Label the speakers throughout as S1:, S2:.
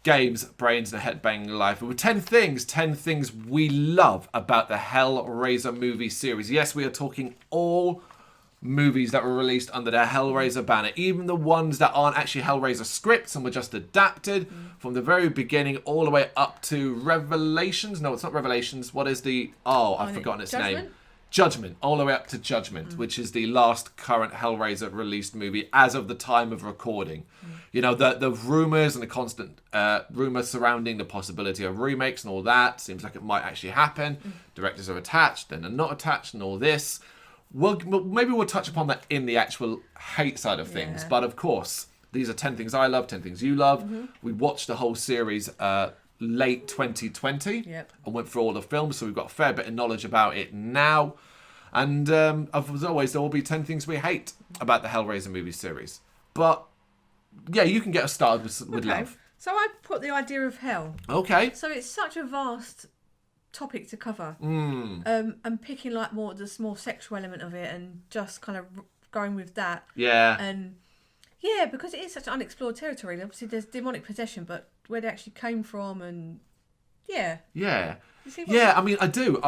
S1: Games, Brains, and a Head-Banging Life. With 10 things we love about the Hellraiser movie series. Yes, we are talking all movies that were released under the Hellraiser banner, even the ones that aren't actually Hellraiser scripts and were just adapted from the very beginning all the way up to Revelations. No, it's not Revelations. What is the... Oh, I've forgotten its name. Judgement, all the way up to Judgement, which is the last current Hellraiser released movie as of the time of recording. You know, the rumours and the constant rumours surrounding the possibility of remakes and all that. Seems like it might actually happen. Directors are attached, then they're not attached and all this. Maybe we'll touch upon that in the actual hate side of things. But of course, these are 10 things I love, 10 things you love. We watched the whole series late 2020 and went through all the films, so we've got a fair bit of knowledge about it now. And as always, there will be 10 things we hate about the Hellraiser movie series. But yeah, you can get us started with love.
S2: So I put the idea of hell.
S1: Okay.
S2: So it's such a vast topic to cover, and picking like the more sexual element of it and just kind of going with that. And because it is such unexplored territory. Obviously there's demonic possession, but where they actually came from, and I mean, I do.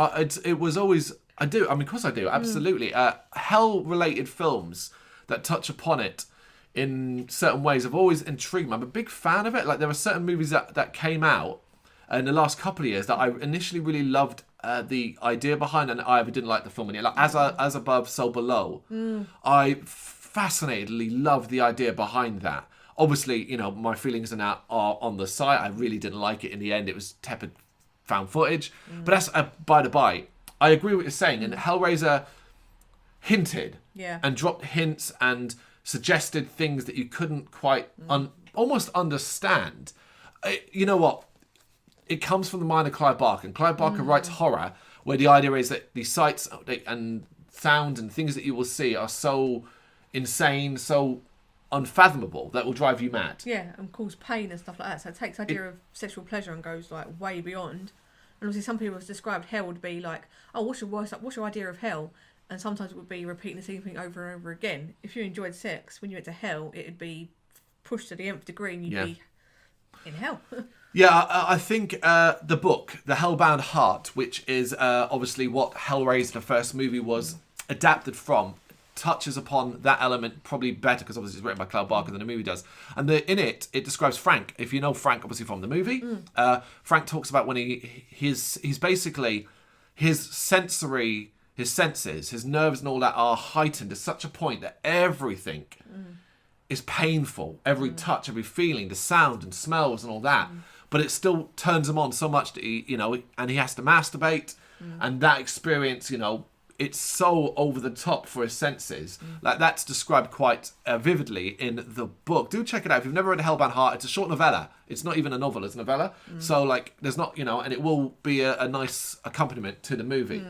S2: It was always, I do. I mean, of course I do. Absolutely. Hell related films that touch upon it in certain ways have always intrigued me. I'm a big fan of it. Like, there are certain movies that came out in the last couple of years that I initially really loved the idea behind, and I didn't like the film. And like as above, so below. I fascinatedly loved the idea behind that. Obviously, you know, my feelings are on the side. I really didn't like it in the end. It was tepid found footage. But that's by the by. I agree with what you're saying. And Hellraiser hinted and dropped hints and suggested things that you couldn't quite almost understand. You know what? It comes from the mind of Clive Barker. And Clive Barker writes horror, where the idea is that the sights and sounds and things that you will see are so insane, so unfathomable, that will drive you mad. Yeah, and cause pain and stuff like that. So it takes the idea of sexual pleasure and goes like way beyond. And obviously some people have described hell would be like, oh, what's your idea of hell? And sometimes it would be repeating the same thing over and over again. If you enjoyed sex, when you went to hell, it would be pushed to the nth degree and you'd be in hell.
S1: I think the book, The Hellbound Heart, which is obviously what Hellraiser, the first movie, was adapted from, touches upon that element probably better, because obviously it's written by Clive Barker than the movie does. And in it describes Frank. If you know Frank, obviously from the movie, Frank talks about when he's basically, his senses, his nerves and all that are heightened to such a point that everything is painful. Every touch, every feeling, the sound and smells and all that. But it still turns him on so much that he has to masturbate. And that experience, it's so over the top for his senses. Like, that's described quite vividly in the book. Do check it out. If you've never read Hellbound Heart, it's a short novella. It's not even a novel, it's a novella. So, like, there's not, and it will be a nice accompaniment to the movie.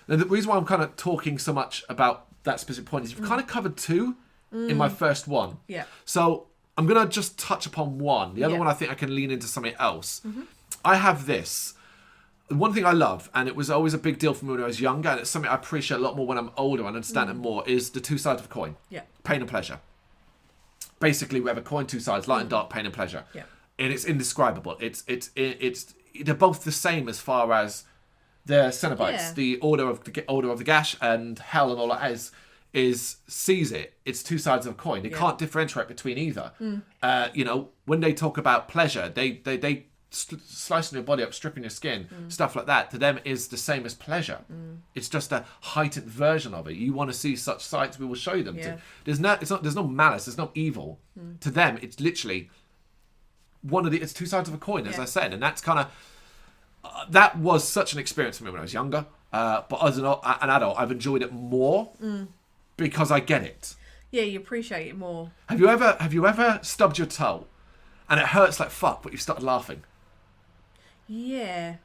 S1: And the reason why I'm kind of talking so much about that specific point is you've kind of covered two in my first one. Yeah. So I'm going to just touch upon one. The other one, I think I can lean into something else. I have this. One thing I love, and it was always a big deal for me when I was younger, and it's something I appreciate a lot more when I'm older and understand it more, is the two sides of a coin. Yeah. Pain and pleasure. Basically, we have a coin, two sides, light and dark, pain and pleasure. Yeah. And it's indescribable. They're both the same as far as the Cenobites. Yeah. The order of the Gash and hell and all that sees it. It's two sides of a coin. They can't differentiate between either. When they talk about pleasure, they slicing your body up, stripping your skin, stuff like that, to them is the same as pleasure. It's just a heightened version of it. You want to see such sights, we will show them. Yeah. There's no malice, there's no evil. To them, it's literally it's two sides of a coin, as I said, and that's kind of that was such an experience for me when I was younger. But as an adult, I've enjoyed it more because I get it.
S2: Yeah, you appreciate it more.
S1: Have you ever stubbed your toe and it hurts like fuck, but you started laughing?
S2: Yeah.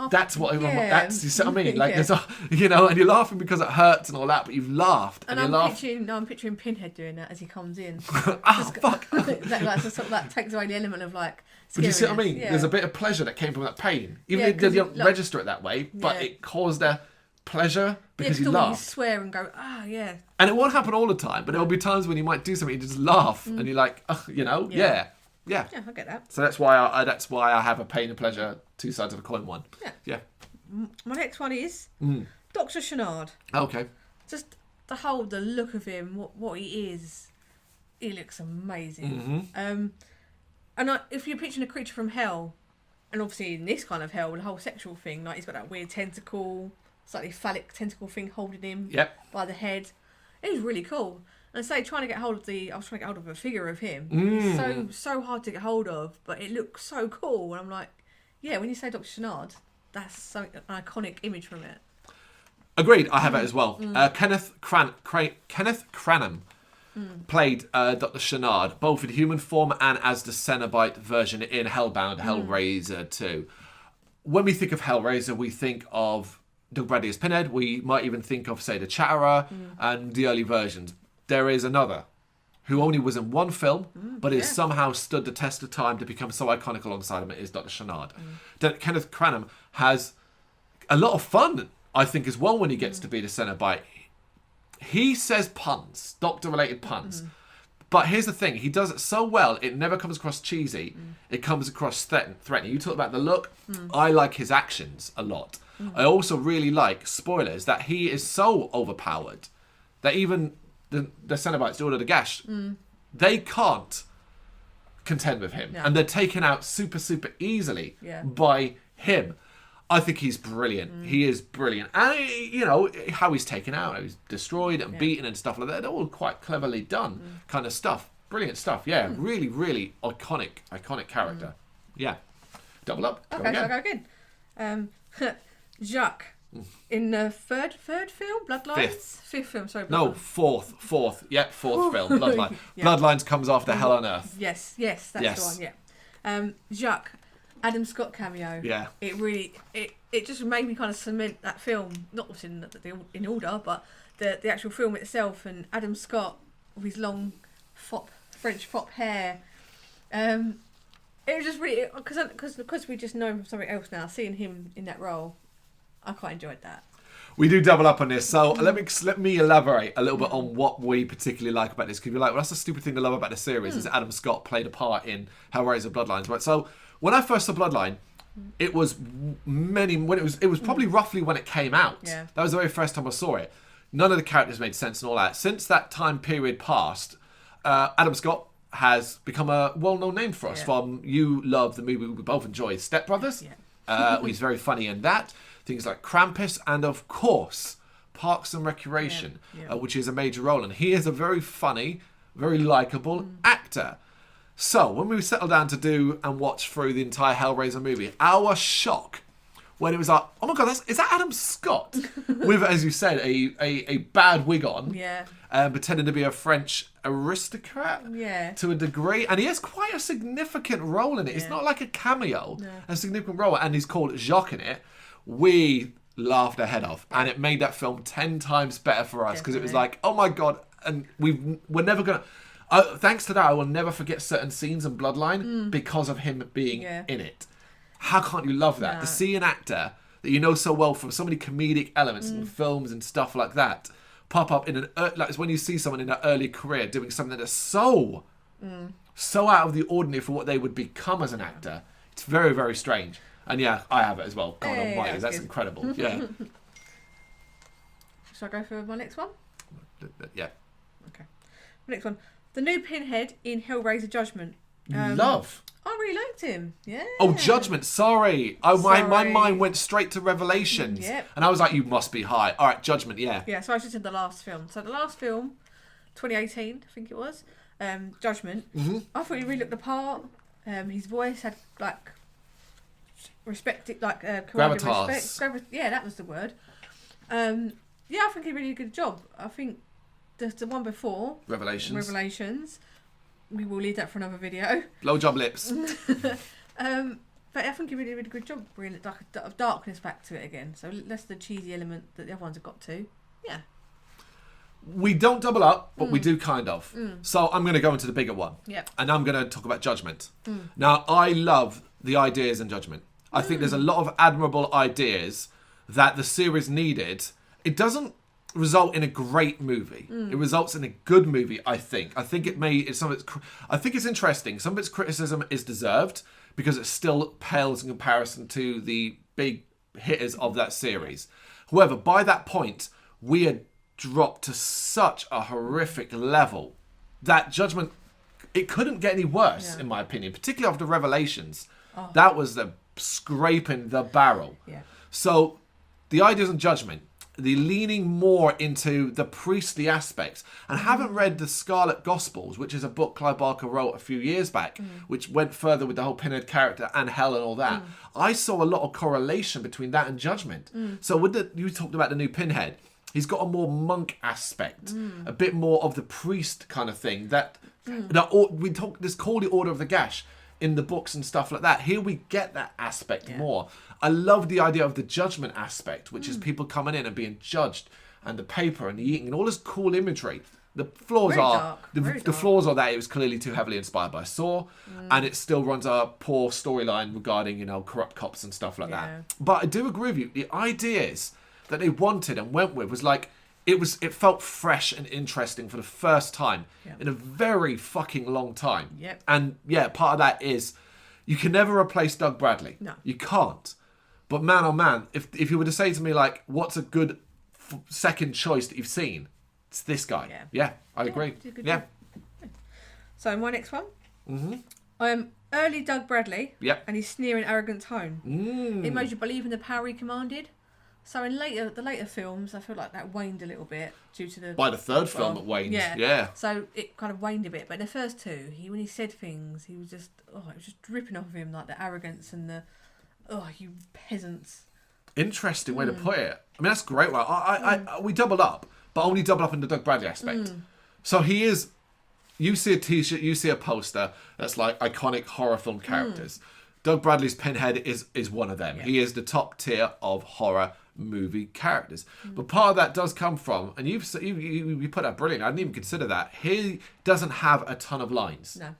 S1: That's what that's, you see what I mean? Like, there's and you're laughing because it hurts and all that, but you've laughed.
S2: And I'm picturing Pinhead doing that as he comes in.
S1: Fuck.
S2: that takes away the element of like scariness.
S1: But you see what I mean? Yeah. There's a bit of pleasure that came from that pain. Even if they don't register it that way, but it caused a pleasure because you laughed.
S2: You swear and go, yeah.
S1: And it won't happen all the time, but there will be times when you might do something, you just laugh and you're like, Yeah.
S2: Yeah, I get that.
S1: So that's why I have a pain and pleasure, two sides of a coin one.
S2: Yeah.
S1: Yeah.
S2: My next one is Dr. Chenard.
S1: Okay.
S2: Just the look of him, what he is, he looks amazing.
S1: Mm-hmm.
S2: And if you're picturing a creature from hell, and obviously in this kind of hell, the whole sexual thing, like he's got that weird tentacle, slightly phallic tentacle thing holding him by the head. It was really cool. And I was trying to get hold of a figure of him. It's so hard to get hold of, but it looks so cool. And I'm like, yeah, when you say Dr. Chenard, that's an iconic image from it.
S1: Agreed, I have it as well. Kenneth Cranham played Dr. Chenard, both in human form and as the Cenobite version in Hellbound, Hellraiser 2. When we think of Hellraiser, we think of Doug Bradley as Pinhead. We might even think of, say, the Chatterer and the early versions. There is another who only was in one film, but has somehow stood the test of time to become so iconic alongside him, is Dr. Chenard. Kenneth Cranham has a lot of fun, I think, as well when he gets to be the Cenobite. He says puns, doctor-related puns. But here's the thing, he does it so well, it never comes across cheesy. It comes across threatening. You talk about the look, I like his actions a lot. I also really like, spoilers, that he is so overpowered that even the Cenobites, the Order of Degaulle, they can't contend with him. And they're taken out super, super easily by him. I think he's brilliant. He is brilliant. And, you know, how he's taken out, how he's destroyed and beaten and stuff like that, they're all quite cleverly done kind of stuff. Brilliant stuff. Yeah, really, really iconic character. Yeah. Double up.
S2: Okay, so I'll go again. Jacques. In the third film, Bloodlines? Fifth film, sorry.
S1: No, fourth. Yeah, fourth film, Bloodline. Bloodlines comes after Hell on Earth.
S2: Yes, that's the one, yeah. Jacques, Adam Scott cameo.
S1: Yeah.
S2: It really, it just made me kind of cement that film, not in order, but the actual film itself, and Adam Scott with his long French fop hair. It was just really, because we just know him from something else now, seeing him in that role, I quite enjoyed that. We
S1: do double up on this, so let me elaborate a little bit on what we particularly like about this. Because you're like, well, that's a stupid thing to love about the series, is Adam Scott played a part in Hellraiser Bloodlines, right? So when I first saw Bloodline, it was it was probably roughly when it came out.
S2: Yeah.
S1: That was the very first time I saw it. None of the characters made sense and all that. Since that time period passed, Adam Scott has become a well-known name for us. From you love the movie we both enjoy, Step Brothers. He's very funny in that. Things like Krampus, and of course Parks and Recreation, which is a major role, and he is a very funny, very likeable actor. So when we settled down to do and watch through the entire Hellraiser movie, our shock when it was like, oh my god, is that Adam Scott with, as you said, a bad wig on, pretending to be a French aristocrat to a degree, and he has quite a significant role in it. It's not like a cameo, a significant role, and he's called Jacques in it. We laughed our head off, and it made that film 10 times better for us, because it was like, oh my god, and we're never gonna thanks to that, I will never forget certain scenes in Bloodline because of him being in it. How can't you love that? To see an actor that you know so well from so many comedic elements in films and stuff like that pop up in like it's when you see someone in their early career doing something that's so out of the ordinary for what they would become as an actor. It's very, very strange. And yeah, I have it as well. God almighty, that's incredible. Yeah.
S2: Shall I go for my next one?
S1: Yeah.
S2: Okay. My next one. The new Pinhead in Hellraiser Judgement.
S1: Love.
S2: I really liked him. Yeah.
S1: Oh, Judgement. Sorry. My mind went straight to Revelations.
S2: Yep.
S1: And I was like, you must be high. All right, Judgement, yeah.
S2: Yeah, so I just said the last film. So the last film, 2018, I think it was, Judgement. I thought he really looked the part. His voice had, like, respect, like,
S1: gravitas.
S2: Respect. Yeah, that was the word. Yeah, I think he really did a good job. I think the one before, Revelations, we will leave that for another video.
S1: Blowjob lips.
S2: But I think he really did a good job bringing like a darkness back to it again. So less the cheesy element that the other ones have got to. Yeah.
S1: We don't double up, but we do kind of. So I'm going to go into the bigger one.
S2: Yep.
S1: And I'm going to talk about Judgement. Now, I love the ideas in Judgement. I think there's a lot of admirable ideas that the series needed. It doesn't result in a great movie. It results in a good movie, I think. I think I think it's interesting. Some of its criticism is deserved because it still pales in comparison to the big hitters of that series. However, by that point, we had dropped to such a horrific level that Judgment, it couldn't get any worse, in my opinion, particularly after Revelations. Oh. That was the scraping the barrel. Yeah. So the ideas of Judgment, the leaning more into the priestly aspects, and haven't read the Scarlet Gospels, which is a book Clive Barker wrote a few years back, which went further with the whole Pinhead character and hell and all that. I saw a lot of correlation between that and Judgment. So you talked about the new Pinhead. He's got a more monk aspect, a bit more of the priest kind of thing. We talk this call the Order of the Gash in the books and stuff like that. Here we get that aspect more. I love the idea of the judgment aspect, which is people coming in and being judged, and the paper and the eating and all this cool imagery. The flaws the flaws are that it was clearly too heavily inspired by Saw, and it still runs a poor storyline regarding corrupt cops and stuff like that. But I do agree with you. The ideas that they wanted and went with was like it felt fresh and interesting for the first time in a very fucking long time.
S2: Yep.
S1: And part of that is you can never replace Doug Bradley.
S2: No,
S1: you can't. But man, oh man, if you were to say to me like, what's a good second choice that you've seen? It's this guy. Yeah, I agree. Yeah.
S2: So my next one. Early Doug Bradley.
S1: Yep.
S2: And his sneering, arrogant tone. It made you believe in the power he commanded. So in the later films, I feel like that waned a little bit due to the...
S1: By the third film, it waned. Yeah.
S2: So it kind of waned a bit. But in the first two, when he said things, he was just... it was just dripping off of him, like the arrogance and the... you peasants.
S1: Interesting way to put it. I mean, that's great. Right? We doubled up, but only double up in the Doug Bradley aspect. So he is... You see a T-shirt, you see a poster that's like iconic horror film characters. Doug Bradley's Pinhead is one of them. Yeah. He is the top tier of horror movie characters. But part of that does come from, and you put that brilliant, I didn't even consider that, he doesn't have a ton of lines.
S2: No.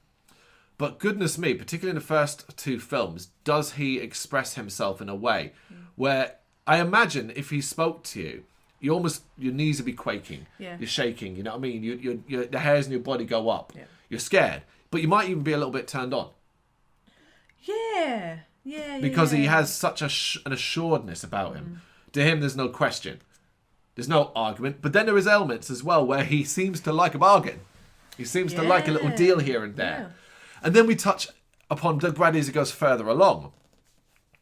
S1: But goodness me, particularly in the first two films, does he express himself in a way where I imagine if he spoke to you, your knees would be quaking. Yeah. You're shaking, you know what I mean? The hairs in your body go up. Yeah. You're scared. But you might even be a little bit turned on.
S2: Yeah.
S1: Because he has such an assuredness about him. To him, there's no question. There's no argument. But then there is elements as well where he seems to like a bargain. He seems to like a little deal here and there. Yeah. And then we touch upon Doug Bradley as it goes further along.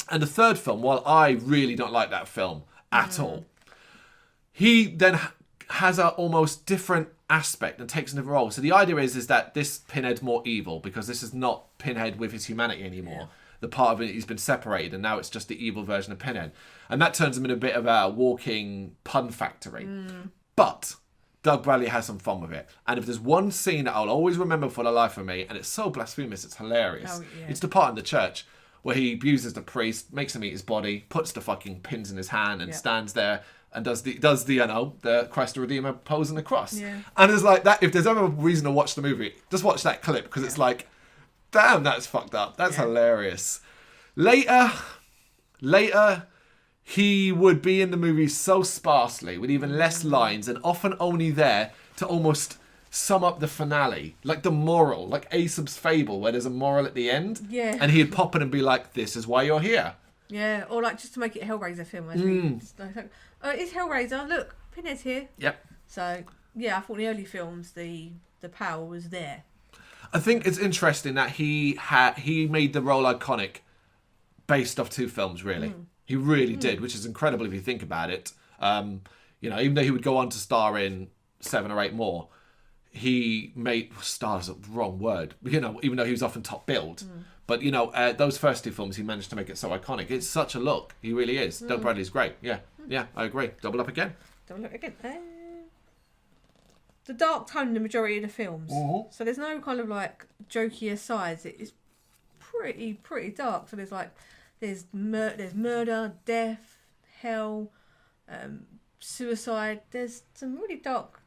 S1: And the third film, while I really don't like that film at all, he then has an almost different aspect and takes a different role. So the idea is that this Pinhead's more evil because this is not Pinhead with his humanity anymore. Yeah. The part of it, he's been separated, and now it's just the evil version of Pinhead. And that turns him into a bit of a walking pun factory. But Doug Bradley has some fun with it. And if there's one scene that I'll always remember for the life of me, and it's so blasphemous, it's hilarious. It's the part in the church where he abuses the priest, makes him eat his body, puts the fucking pins in his hand, and stands there and does the Christ the Redeemer pose on the cross. Yeah. And it's like that. If there's ever a reason to watch the movie, just watch that clip because it's like, damn, that's fucked up. That's hilarious. Later, he would be in the movie so sparsely with even less lines and often only there to almost sum up the finale. Like the moral, like Aesop's fable where there's a moral at the end. Yeah. And he'd pop in and be like, this is why you're here.
S2: Yeah, or like just to make it a Hellraiser film. It's Hellraiser, look, Pinhead's here.
S1: Yep.
S2: So, yeah, I thought in the early films the power was there.
S1: I think it's interesting that he made the role iconic based off two films, really. He really did, which is incredible if you think about it. Even though he would go on to star in 7 or 8 more, he made... Star is a wrong word. Even though he was often top billed. But, those first 2 films, he managed to make it so iconic. It's such a look. He really is. Doug Bradley's great. Yeah, I agree. Double up again.
S2: The dark tone in the majority of the films. So there's no kind of like jokey asides. It's pretty dark. So there's murder, death, hell, suicide. There's some really dark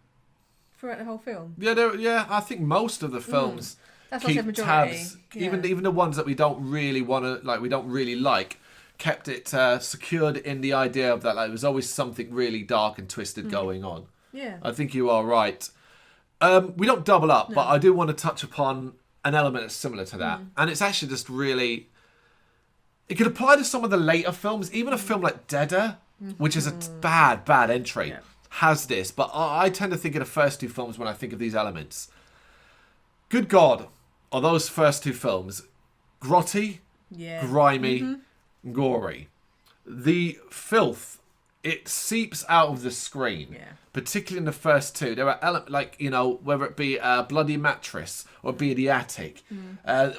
S2: throughout the whole film.
S1: Yeah, I think most of the films keep tabs. Even the ones that we don't really want to like, we don't really like, kept it secured in the idea of that like, there was always something really dark and twisted going on.
S2: Yeah.
S1: I think you are right. We don't double up, but I do want to touch upon an element that's similar to that. And it's actually just really... It could apply to some of the later films. Even a film like Deader, which is a bad entry, has this. But I tend to think of the first two films when I think of these elements. Good God, are those first two films grotty, grimy, gory. The filth, it seeps out of the screen. Yeah. Particularly in the first two. There are elements like, you know, whether it be a bloody mattress or be the attic.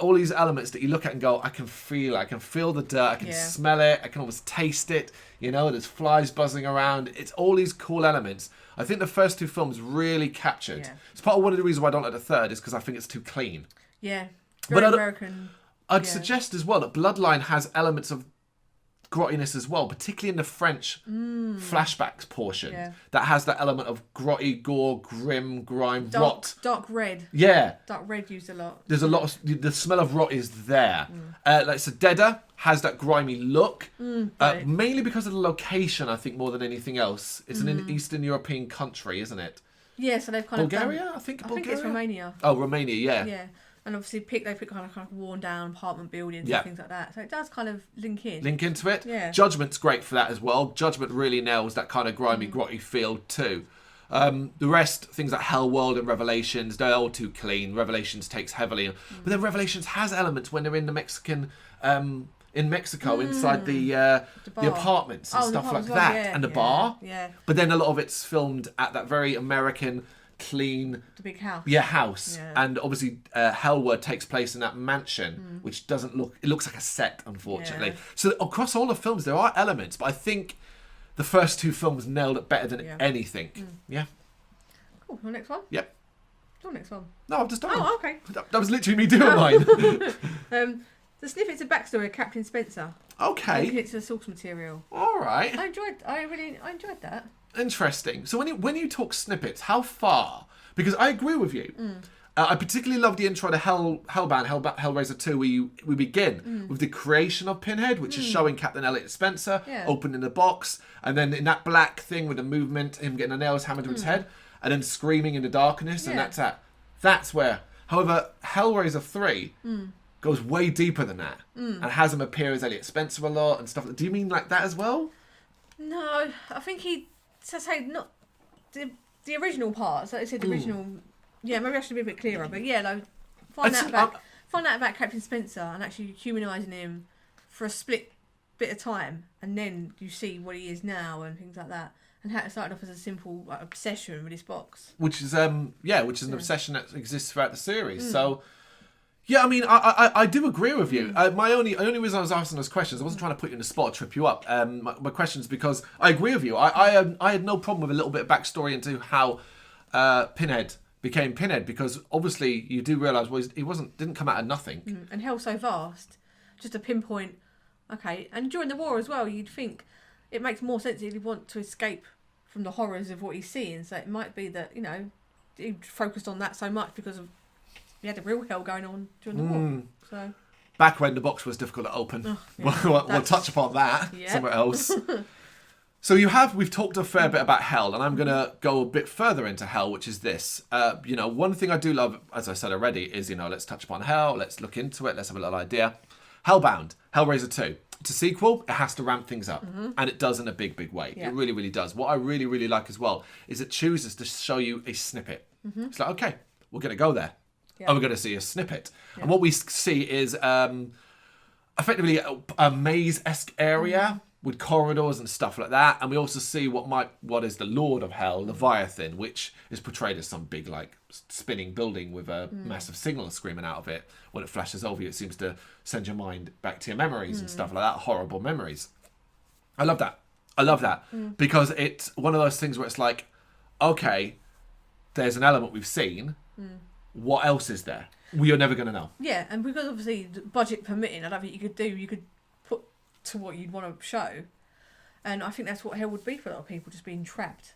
S1: All these elements that you look at and go, I can feel it. I can feel the dirt. I can smell it. I can almost taste it. You know, there's flies buzzing around. It's all these cool elements. I think the first two films really captured. Yeah. It's part of one of the reasons why I don't like the third is because I think it's too clean.
S2: Yeah. Very American.
S1: I'd suggest as well that Bloodline has elements of grottiness as well, particularly in the French flashbacks portion that has that element of grotty, gore, grim, grime, rot.
S2: Dark red.
S1: Yeah.
S2: Dark red used a lot.
S1: There's a lot of... The smell of rot is there. Like so Deader has that grimy look, mainly because of the location, I think, more than anything else. It's an Eastern European country, isn't it?
S2: Yeah, so they've kind of...
S1: Bulgaria? I think
S2: it's Romania.
S1: Oh, Romania, yeah.
S2: Yeah. And obviously they pick kind of worn down apartment buildings and things like that. So it does kind of link into it. Yeah.
S1: Judgment's great for that as well. Judgment really nails that kind of grimy, grotty feel too. The rest, things like Hellworld and Revelations, they're all too clean. Revelations takes heavily. But then Revelations has elements when they're in the Mexican... in Mexico, inside the apartments and stuff like that. Yeah, and the bar.
S2: Yeah.
S1: But then a lot of it's filmed at that very American... clean,
S2: the big house.
S1: Yeah, house. Yeah. And obviously Hellworld takes place in that mansion, which doesn't look... It looks like a set, unfortunately. Yeah. So across all the films, there are elements, but I think the first two films nailed it better than anything. Yeah.
S2: Cool. The next one?
S1: Yep.
S2: The next one?
S1: No, I've just done.
S2: Oh, okay.
S1: That was literally me doing mine.
S2: The snippets of backstory of Captain Spencer.
S1: Okay.
S2: Linking it to the source material.
S1: All right.
S2: I enjoyed that.
S1: Interesting. So when you talk snippets, how far? Because I agree with you. I particularly love the intro to Hellraiser 2, where we begin with the creation of Pinhead, which is showing Captain Elliot Spencer opening the box, and then in that black thing with the movement, him getting the nails hammered to his head, and then screaming in the darkness, and that's that. That's where. However, Hellraiser 3 goes way deeper than that, and has him appear as Elliot Spencer a lot and stuff. Do you mean like that as well?
S2: No, I think not the original parts. Like I said, the original. Yeah, maybe I should be a bit clearer. But yeah, like, find out about Captain Spencer and actually humanising him for a split bit of time, and then you see what he is now and things like that, and how it started off as a simple obsession with this box. Which is
S1: an obsession that exists throughout the series. So. Yeah, I mean, I do agree with you. My only reason I was asking those questions, I wasn't trying to put you in the spot, trip you up. My questions because I agree with you. I had no problem with a little bit of backstory into how Pinhead became Pinhead, because obviously you do realise he didn't come out of nothing.
S2: And hell's so vast, just to pinpoint. Okay, and during the war as well, you'd think it makes more sense if you want to escape from the horrors of what he's seeing. So it might be that he focused on that so much because of. We had a real hell going on during the war. So.
S1: Back when the box was difficult to open. We'll touch upon that somewhere else. So we've talked a fair bit about hell, and I'm going to go a bit further into hell, which is this. One thing I do love, as I said already, is, let's touch upon hell, let's look into it, let's have a little idea. Hellbound, Hellraiser 2. It's a sequel, it has to ramp things up. And it does in a big, big way. Yeah. It really, really does. What I really, really like as well is it chooses to show you a snippet. It's like, okay, we're going to go there. Yeah. And we're going to see a snippet. Yeah. And what we see is effectively a maze-esque area with corridors and stuff like that. And we also see what is the Lord of Hell, Leviathan, which is portrayed as some big, spinning building with a massive signal screaming out of it. When it flashes over you, it seems to send your mind back to your memories and stuff like that, horrible memories. I love that. Because it's one of those things where it's like, okay, there's an element we've seen. What else is there? We are never going to know.
S2: Yeah, and because obviously the budget permitting, I don't think you could put to what you'd want to show. And I think that's what hell would be for a lot of people, just being trapped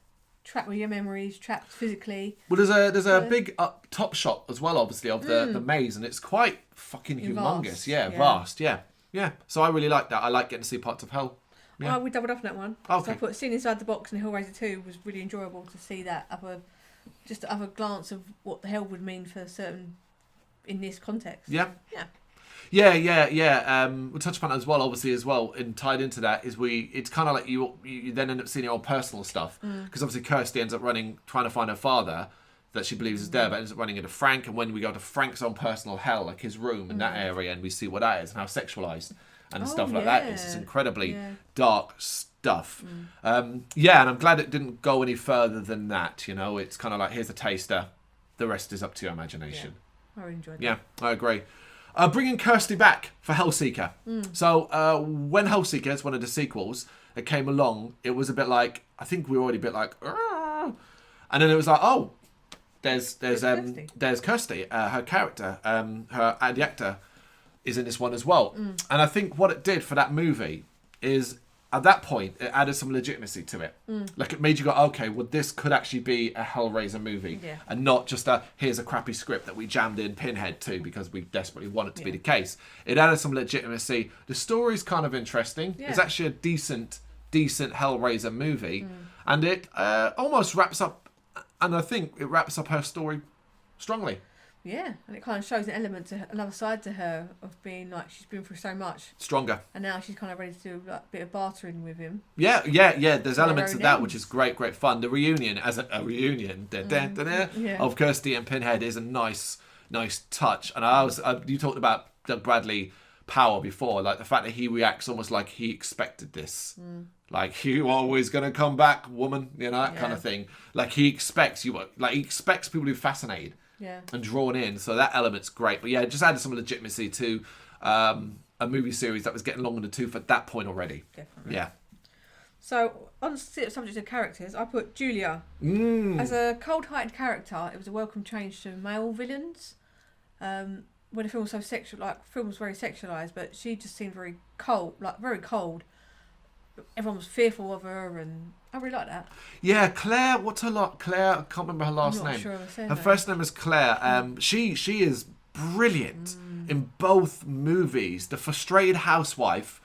S2: with your memories, trapped physically.
S1: Well, there's a big up top shot as well, obviously, of the maze, and it's quite fucking humongous. Vast. Yeah. Yeah. So I really like that. I like getting to see parts of Hell. Yeah.
S2: We doubled up on that one.
S1: Okay.
S2: So I put Seeing Inside the Box and Hellraiser 2 was really enjoyable to see that other glance of what the hell would mean for certain in this context.
S1: Yeah.
S2: Yeah.
S1: We'll touch upon it as well, obviously, and tied into that is it's kind of like you then end up seeing your own personal stuff. Because obviously Kirsty ends up trying to find her father that she believes is dead, but ends up running into Frank. And when we go to Frank's own personal hell, like his room in that area, and we see what that is and how sexualized and stuff like that is. It's incredibly dark stuff. And I'm glad it didn't go any further than that. You know, it's kind of like, here's a taster. The rest is up to your imagination.
S2: I really enjoyed that.
S1: Yeah, I agree. Bringing Kirsty back for Hellseeker. So when Hellseeker, one of the sequels, it came along, it was a bit like, I think we were already a bit like, Argh! And then it was like, oh, there's Kirsty, her character, the actor is in this one as well. And I think what it did for that movie is, at that point, it added some legitimacy to it. Like, it made you go, okay, well, this could actually be a Hellraiser movie. Yeah. And not just here's a crappy script that we jammed in Pinhead to because we desperately want it to be the case. It added some legitimacy. The story's kind of interesting. Yeah. It's actually a decent Hellraiser movie. And it almost wraps up, and I think it wraps up her story strongly.
S2: Yeah, and it kind of shows an element to another side to her of being like, she's been through so much. Stronger. And now she's kind of ready to do like a bit of bartering with him. Yeah.
S1: There's elements of that which is great fun. The reunion, as a reunion of Kirsty and Pinhead is a nice touch. And you talked about Doug Bradley power before, like the fact that he reacts almost like he expected this. Like, you always going to come back, woman, you know, that kind of thing. Like, he expects people to be fascinated. Yeah. And drawn in, so that element's great. But yeah, it just added some legitimacy to a movie series that was getting long in the tooth at that point already. Definitely. Yeah. So, on the subject of characters, I put Julia. As a cold-hearted character, it was a welcome change to male villains. When the film was so sexual, like, the film was very sexualized, but she just seemed very cold. Everyone was fearful of her, and I really like that. Yeah, Claire. What's her Claire? I can't remember her last name. Sure her first name is Claire. She is brilliant in both movies. The frustrated housewife,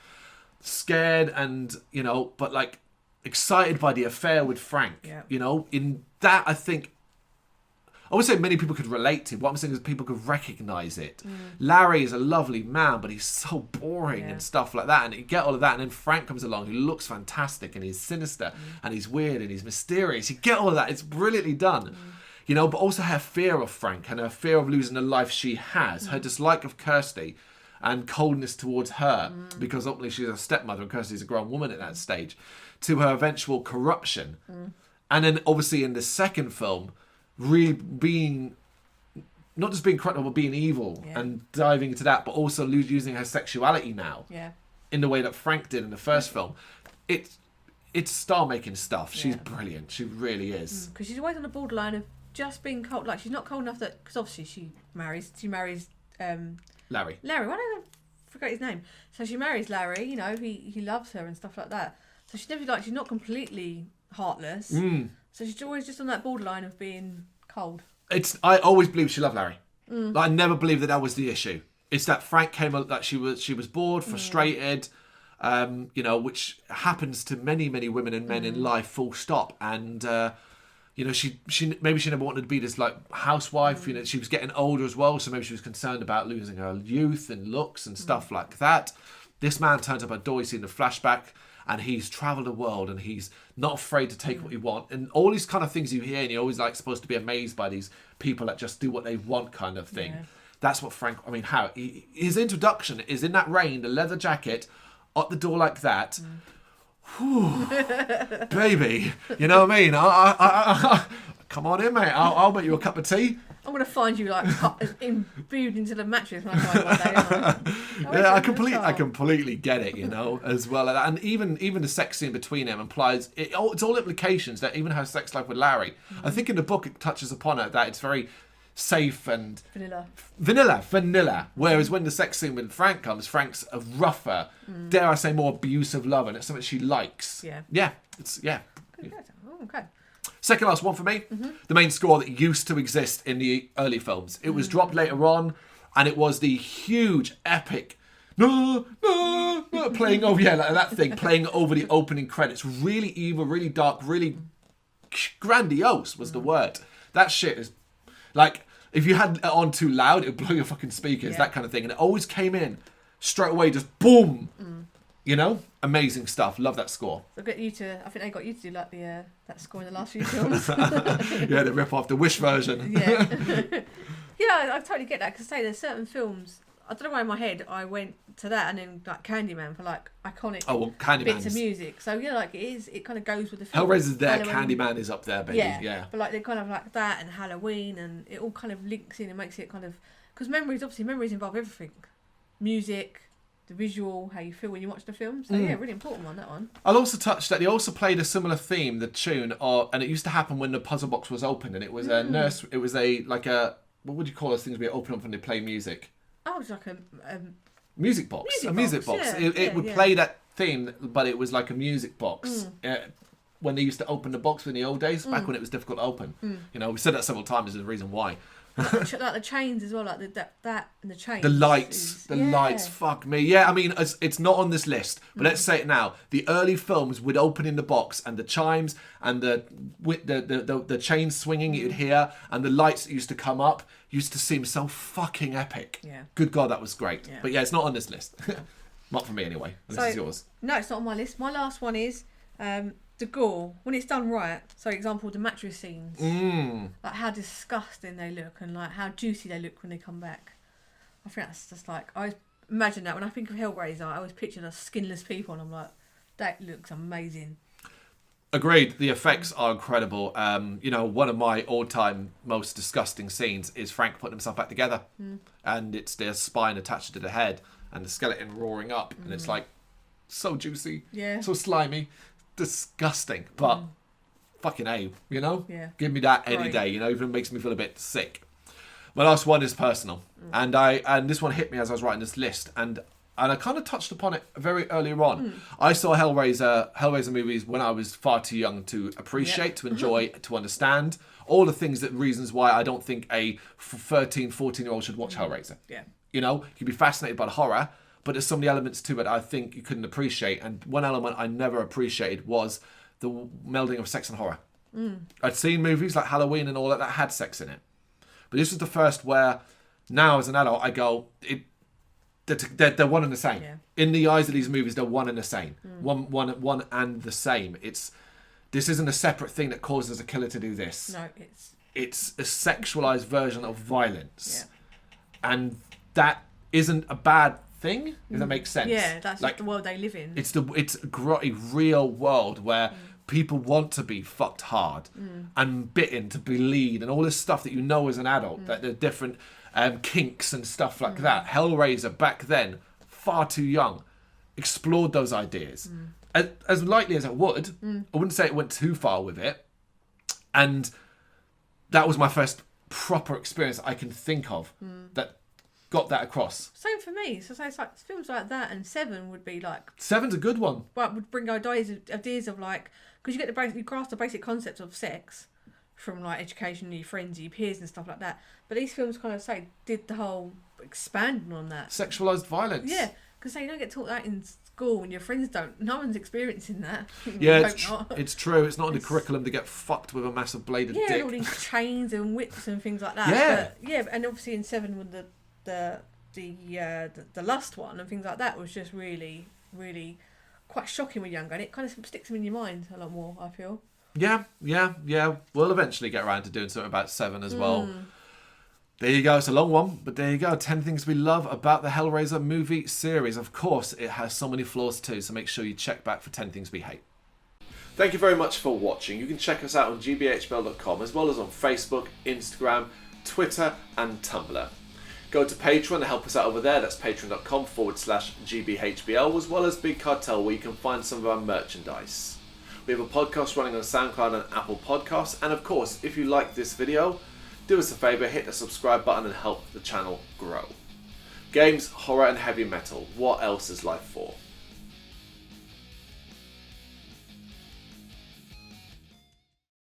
S1: scared and but like excited by the affair with Frank. Yeah. In that I think. I would say many people could relate to. What I'm saying is people could recognise it. Larry is a lovely man, but he's so boring and stuff like that. And you get all of that, and then Frank comes along, who looks fantastic, and he's sinister, and he's weird, and he's mysterious. You get all of that. It's brilliantly done. But also her fear of Frank, and her fear of losing the life she has, her dislike of Kirsty, and coldness towards her, because ultimately she's a stepmother, and Kirsty's a grown woman at that stage, to her eventual corruption. And then, obviously, in the second film, really being not just being corrupt but being evil and diving into that, but also using her sexuality now in the way that Frank did in the first film. It's star making stuff. She's brilliant. She really is, because she's always on the borderline of just being cold. Like, she's not cold enough that, because obviously she marries Larry. Why don't I forget his name? So she marries Larry, he loves her and stuff like that, so she's never she's not completely heartless. So she's always just on that borderline of being cold. I always believed she loved Larry. I never believed that was the issue. It's that Frank came up, that she was bored, frustrated, which happens to many, many women and men in life, full stop. And she maybe she never wanted to be this like housewife. She was getting older as well, so maybe she was concerned about losing her youth and looks and stuff like that. This man turns up at door, you see in the flashback, and he's travelled the world, and he's not afraid to take what he wants. And all these kind of things you hear, and you're always supposed to be amazed by these people that just do what they want kind of thing. Yeah. That's what Frank, his introduction is in that rain, the leather jacket, at the door like that. Whew, baby, you know what I mean? I come on in, mate. I'll make you a cup of tea. I'm going to find you imbued into the mattress when I find one day. I completely get it, as well. And even the sex scene between them implies it's all implications that even her sex life with Larry. I think in the book it touches upon it that it's very safe and vanilla. Whereas when the sex scene with Frank comes, Frank's a rougher, dare I say, more abusive lover, and it's something she likes. Yeah. Okay. Second last one for me, the main score that used to exist in the early films. It was dropped later on, and it was the huge, epic no, no, no, playing over, yeah, like that thing, playing over the opening credits. Really evil, really dark, really grandiose was the word. That shit is, like, if you had it on too loud, it would blow your fucking speakers, that kind of thing. And it always came in straight away, just boom. You know, amazing stuff. Love that score.
S2: I think they got you to do like that score in the last few films.
S1: Yeah, the rip off the Wish version.
S2: Yeah, yeah, I totally get that. Because there's certain films, I don't know why in my head I went to that and then like Candyman for like iconic bits of music. So yeah, like it kind of goes with the film.
S1: Hellraiser's there, Candyman is up there, baby. Yeah.
S2: But like they're kind of like that and Halloween, and it all kind of links in and makes it kind of, because memories involve everything, music, the visual, how you feel when you watch the film. So yeah, really important one, that one.
S1: I'll also touch that they also played a similar theme, the tune, and it used to happen when the puzzle box was open, and it was a nurse. It was what would you call those things we open up when they play music?
S2: Oh, it's like a
S1: music box. Music box. It would play that theme, but it was like a music box. When they used to open the box in the old days, back when it was difficult to open. You know, we said that several times. There's a reason why.
S2: Like the chains as well, like that and the chains.
S1: The lights, fuck me. Yeah, I mean, it's not on this list, but let's say it now. The early films would open in the box, and the chimes and the chains swinging you'd hear, and the lights that used to come up used to seem so fucking epic.
S2: Yeah.
S1: Good God, that was great. Yeah. But yeah, it's not on this list. Not for me anyway. This is yours.
S2: No, it's not on my list. My last one is Degaulle, when it's done right. So, example, the mattress scenes, like how disgusting they look and like how juicy they look when they come back. I think that's just like, I imagine that when I think of Hellraiser, I always picture the skinless people, and I'm like, that looks amazing.
S1: Agreed. The effects are incredible. You know, one of my all-time most disgusting scenes is Frank putting himself back together, and it's their spine attached to the head and the skeleton roaring up, and it's like so juicy, so slimy. Disgusting, but fucking A, you know?
S2: Yeah.
S1: Give me that any day, you know, even makes me feel a bit sick. My last one is personal. And this one hit me as I was writing this list, and I kind of touched upon it very earlier on. I saw Hellraiser movies when I was far too young to appreciate, to enjoy, to understand all the reasons why I don't think a 13, 14-year-old should watch Hellraiser.
S2: Yeah.
S1: You know, you'd be fascinated by the horror, but there's so many elements to it I think you couldn't appreciate. And one element I never appreciated was the melding of sex and horror. I'd seen movies like Halloween and all that had sex in it. But this was the first where now as an adult I go, they're one and the same. Yeah. In the eyes of these movies, they're one and the same. One and the same. This isn't a separate thing that causes a killer to do this.
S2: No,
S1: it's a sexualized version of violence. Yeah. And that isn't a bad thing, if that makes sense.
S2: Yeah, that's like the world they live in.
S1: It's a real world where people want to be fucked hard and bitten to bleed and all this stuff that you know as an adult, that there are different kinks and stuff like that. Hellraiser, back then, far too young, explored those ideas. As lightly as I would, I wouldn't say it went too far with it. And that was my first proper experience I can think of that got that across.
S2: Same for me. So it's like films like that, and Seven would be like...
S1: Seven's a good one.
S2: But would bring ideas of like... Because you grasp the basic concept of sex from like education, your friends, your peers and stuff like that. But these films kind of did the whole expanding on that.
S1: Sexualised violence.
S2: Yeah, because you don't get taught that in school and your friends don't. No one's experiencing that.
S1: Yeah, it's true. It's not in the curriculum to get fucked with a massive bladed dick.
S2: Yeah, all these chains and whips and things like that.
S1: Yeah.
S2: But, yeah, and obviously in Seven with the lust one and things like that was just really, really quite shocking when younger, and it kind of sticks them in your mind a lot more, I feel. Yeah.
S1: We'll eventually get around to doing something about Seven as well. There you go. It's a long one, but there you go. 10 things we love about the Hellraiser movie series. Of course, it has so many flaws too, so make sure you check back for 10 things we hate. Thank you very much for watching. You can check us out on gbhblofficial as well as on Facebook, Instagram, Twitter and Tumblr. Go to Patreon and help us out over there. That's patreon.com/gbhbl, as well as Big Cartel, where you can find some of our merchandise. We have a podcast running on SoundCloud and Apple Podcasts. And of course, if you like this video, do us a favour, hit the subscribe button and help the channel grow. Games, horror and heavy metal. What else is life for?